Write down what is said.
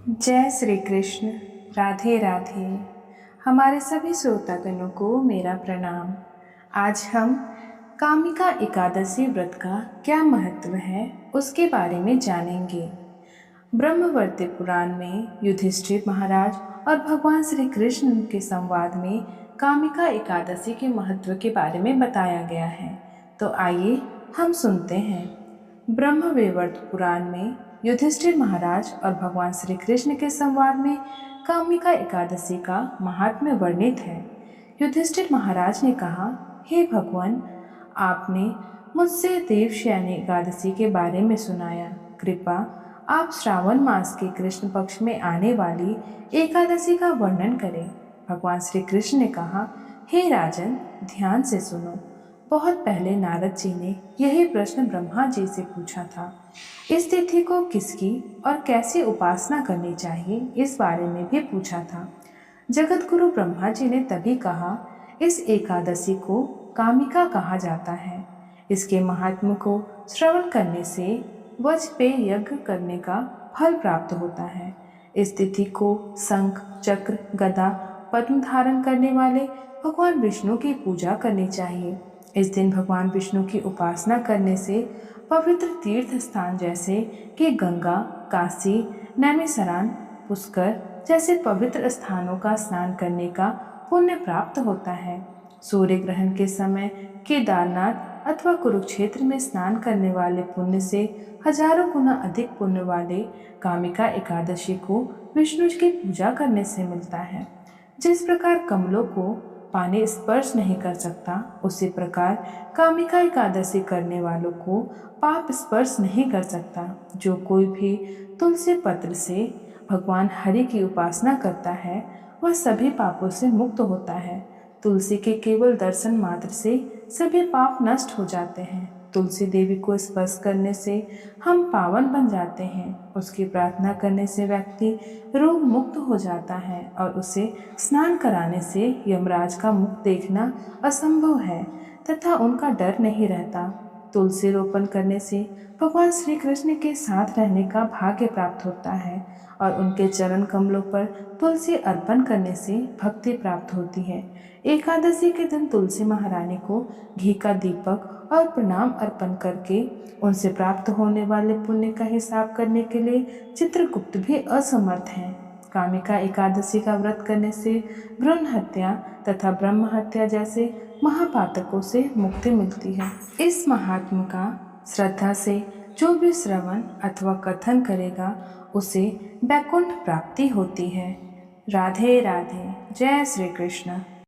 जय श्री कृष्ण। राधे राधे। हमारे सभी श्रोतागणों को मेरा प्रणाम। आज हम कामिका एकादशी व्रत का क्या महत्व है उसके बारे में जानेंगे। ब्रह्मवर्ती पुराण में युधिष्ठिर महाराज और भगवान श्री कृष्ण के संवाद में कामिका एकादशी के महत्व के बारे में बताया गया है। तो आइए हम सुनते हैं। ब्रह्मवैवर्त पुराण में युधिष्ठिर महाराज और भगवान श्री कृष्ण के संवाद में कामिका एकादशी का महात्म्य वर्णित है। युधिष्ठिर महाराज ने कहा, हे भगवान, आपने मुझसे देवशयनी एकादशी के बारे में सुनाया। कृपा आप श्रावण मास के कृष्ण पक्ष में आने वाली एकादशी का वर्णन करें। भगवान श्री कृष्ण ने कहा, हे राजन, ध्यान से सुनो। बहुत पहले नारद जी ने यही प्रश्न ब्रह्मा जी से पूछा था। इस तिथि को किसकी और कैसी उपासना करनी चाहिए इस बारे में भी पूछा था। जगत गुरु ब्रह्मा जी ने तभी कहा, इस एकादशी को कामिका कहा जाता है। इसके महात्म को श्रवण करने से वज पे यज्ञ करने का फल प्राप्त होता है। इस तिथि को शंख, चक्र, गदा, पद्म धारण करने वाले भगवान विष्णु की पूजा करनी चाहिए। इस दिन भगवान विष्णु की उपासना करने से पवित्र तीर्थ स्थान जैसे कि गंगा, काशी, नैमिषारण्य, पुष्कर जैसे पवित्र स्थानों का स्नान करने का पुण्य प्राप्त होता है। सूर्य ग्रहण के समय केदारनाथ अथवा कुरुक्षेत्र में स्नान करने वाले पुण्य से हजारों गुना अधिक पुण्य वाले कामिका एकादशी को विष्णु की पूजा करने से मिलता है। जिस प्रकार कमलों को पानी स्पर्श नहीं कर सकता, उसी प्रकार कामिका एकादशी करने वालों को पाप स्पर्श नहीं कर सकता। जो कोई भी तुलसी पत्र से भगवान हरि की उपासना करता है वह सभी पापों से मुक्त होता है। तुलसी के केवल दर्शन मात्र से सभी पाप नष्ट हो जाते हैं। तुलसी देवी को स्पर्श करने से हम पावन बन जाते हैं। उसकी प्रार्थना करने से व्यक्ति रोग मुक्त हो जाता है और उसे स्नान कराने से यमराज का मुख देखना असंभव है तथा उनका डर नहीं रहता। तुलसी रोपण करने से भगवान श्री कृष्ण के साथ रहने का भाग्य प्राप्त होता है और उनके चरण कमलों पर तुलसी अर्पण करने से भक्ति प्राप्त होती है। एकादशी के दिन तुलसी महारानी को घी का दीपक और प्रणाम अर्पण करके उनसे प्राप्त होने वाले पुण्य का हिसाब करने के लिए चित्रगुप्त भी असमर्थ हैं। कामिका एकादशी का व्रत करने से भ्रूण हत्या तथा ब्रह्म हत्या जैसे महापातकों से मुक्ति मिलती है। इस महात्म का श्रद्धा से जो भी श्रवण अथवा कथन करेगा उसे वैकुंठ प्राप्ति होती है। राधे राधे। जय श्री कृष्ण।